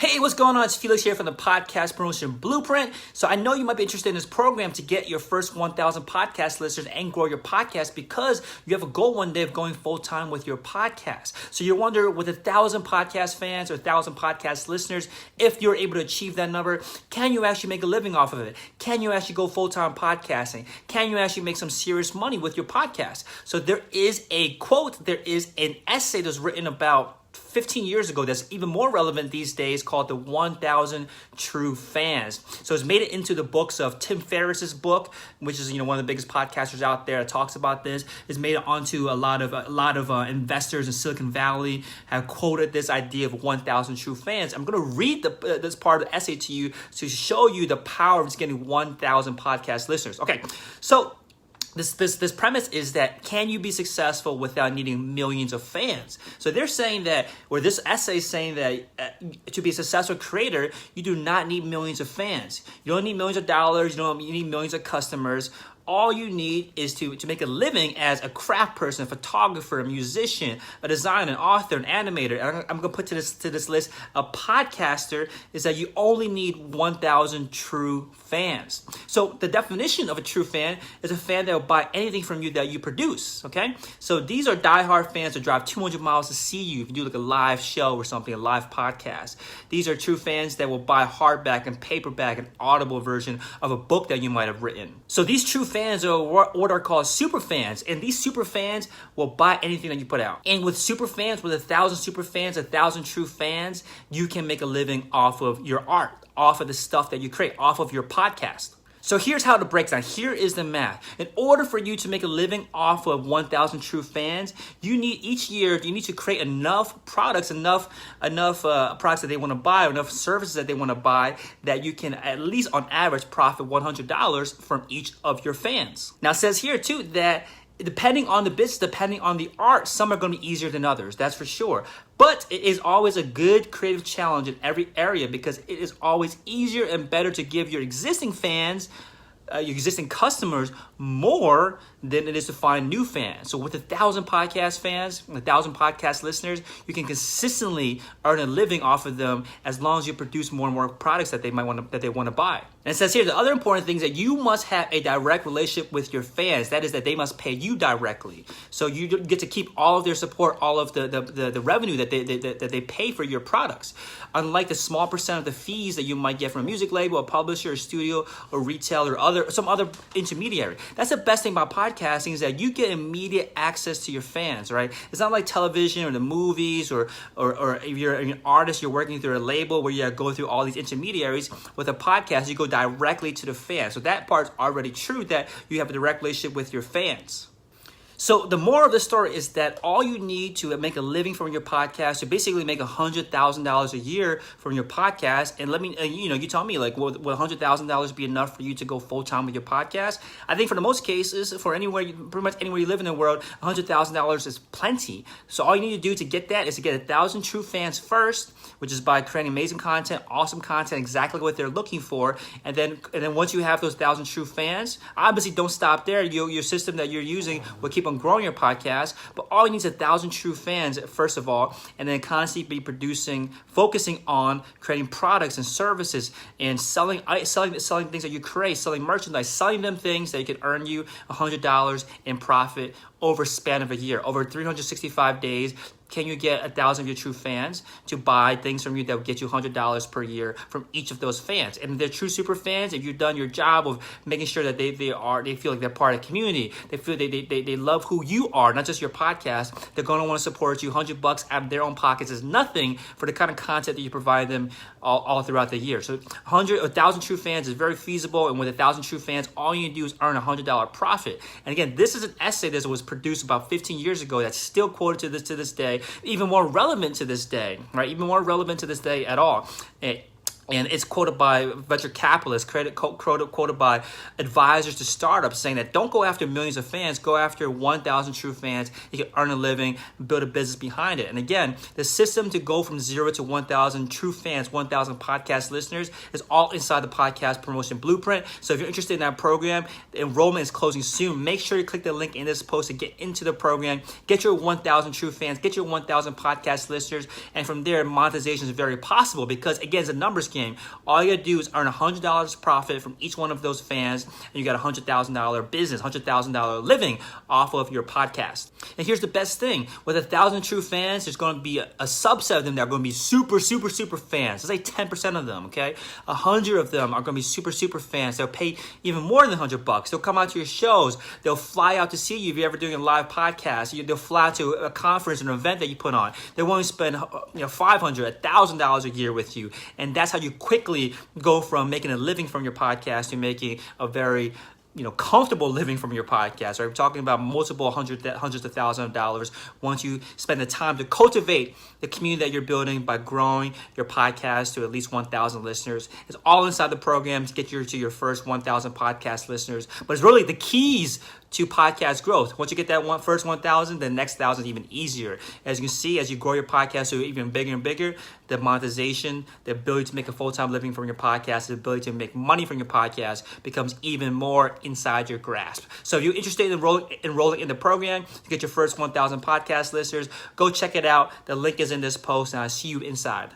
Hey, what's going on? It's Felix here from the Podcast Promotion Blueprint. So I know you might be interested in this program to get your first 1,000 podcast listeners and grow your podcast because you have a goal one day of going full-time with your podcast. So you wonder with 1,000 podcast fans or 1,000 podcast listeners, if you're able to achieve that number, can you actually make a living off of it? Can you actually go full-time podcasting? Can you actually make some serious money with your podcast? So there is a quote, there is an essay that's written about 15 years ago that's even more relevant these days called the 1,000 True Fans. So it's made it into the books of Tim Ferriss's book, which is one of the biggest podcasters out there that talks about this. It's made it onto a lot of investors in Silicon Valley have quoted this idea of 1,000 true fans. I'm going to read this part of the essay to you to show you the power of just getting 1,000 podcast listeners. Okay, so This premise is that can you be successful without needing millions of fans? So they're saying that, or this essay is saying that to be a successful creator, you do not need millions of fans. You don't need millions of dollars. You need millions of customers. All you need is to make a living as a craft person, a photographer, a musician, a designer, an author, an animator. And I'm going to put to this list, a podcaster, is that you only need 1,000 true fans. So the definition of a true fan is a fan that will buy anything from you that you produce, okay? So these are diehard fans that drive 200 miles to see you if you do like a live show or something, a live podcast. These are true fans that will buy hardback and paperback and audible version of a book that you might have written. So these true fans are what are called super fans, and these super fans will buy anything that you put out. And with super fans, with 1,000 super fans, 1,000 true fans, you can make a living off of your art, off of the stuff that you create, off of your podcast. So here's how it breaks down. Here is the math. In order for you to make a living off of 1,000 true fans, you need to create enough products, enough products that they want to buy, enough services that they want to buy, that you can at least on average profit $100 from each of your fans. Now it says here too that depending on the business, depending on the art, some are going to be easier than others, that's for sure. But it is always a good creative challenge in every area because it is always easier and better to give your existing fans, your existing customers, more than it is to find new fans. So with 1,000 podcast fans, 1,000 podcast listeners, you can consistently earn a living off of them as long as you produce more and more products that they want to buy. And it says here, the other important thing is that you must have a direct relationship with your fans. That is that they must pay you directly. So you get to keep all of their support, all of the revenue that they pay for your products. Unlike the small percent of the fees that you might get from a music label, a publisher, a studio, or retail, or some other intermediary. That's the best thing about podcasting is that you get immediate access to your fans, right? It's not like television or the movies or if you're an artist, you're working through a label where you go through all these intermediaries. With a podcast, you go directly to the fans. So that part's already true, that you have a direct relationship with your fans. So the moral of the story is that all you need to make a living from your podcast, to basically make $100,000 a year from your podcast, and you tell me, like, will $100,000 be enough for you to go full time with your podcast? I think for the most cases, pretty much anywhere you live in the world, $100,000 is plenty. So all you need to do to get that is to get 1,000 true fans first, which is by creating amazing content, awesome content, exactly what they're looking for, and then once you have those 1,000 true fans, obviously don't stop there. Your system that you're using will keep on growing your podcast, but all you need is 1,000 true fans first of all, and then constantly be focusing on creating products and services and selling things that you create, selling merchandise, selling them things that can earn you $100 in profit over a span of a year. Over 365 days, can you get 1,000 of your true fans to buy things from you that will get you $100 per year from each of those fans? And if they're true super fans, if you've done your job of making sure that they feel like they're part of the community, they feel they love who you are, not just your podcast, they're going to want to support you. $100 out of their own pockets is nothing for the kind of content that you provide them all throughout the year. So 1,000 true fans is very feasible, and with 1,000 true fans, all you need to do is earn $100 profit. And again, this is an essay that was produced about 15 years ago that's still quoted to this day, even more relevant to this day, right? Even more relevant to this day at all. And it's quoted by venture capitalists, quoted by advisors to startups, saying that don't go after millions of fans, go after 1,000 true fans. You can earn a living, build a business behind it. And again, the system to go from 0 to 1,000 true fans, 1,000 podcast listeners is all inside the Podcast Promotion Blueprint. So if you're interested in that program, the enrollment is closing soon. Make sure you click the link in this post to get into the program. Get your 1,000 true fans, get your 1,000 podcast listeners, and from there, monetization is very possible because, again, it's a numbers game. All you gotta do is earn $100 profit from each one of those fans, and you got a $100,000 business, $100,000 living off of your podcast. And here's the best thing: with 1,000 true fans, there's going to be a subset of them that are going to be super fans. Let's say 10% of them. Okay, 100 of them are going to be super fans. They'll pay even more than $100. They'll come out to your shows. They'll fly out to see you if you're ever doing a live podcast. They'll fly to a conference, an event that you put on. They won't spend $500, $1,000 a year with you, and that's how you quickly go from making a living from your podcast to making a very comfortable living from your podcast. Right? We're talking about multiple hundreds of thousands of dollars once you spend the time to cultivate the community that you're building by growing your podcast to at least 1,000 listeners. It's all inside the program to get you to your first 1,000 podcast listeners. But it's really the keys to podcast growth. Once you get that first 1,000, the next 1,000 is even easier. As you can see, as you grow your podcast to even bigger and bigger, the monetization, the ability to make a full-time living from your podcast, the ability to make money from your podcast becomes even more inside your grasp. So if you're interested in enrolling in the program to get your first 1,000 podcast listeners, go check it out. The link is in this post, and I'll see you inside.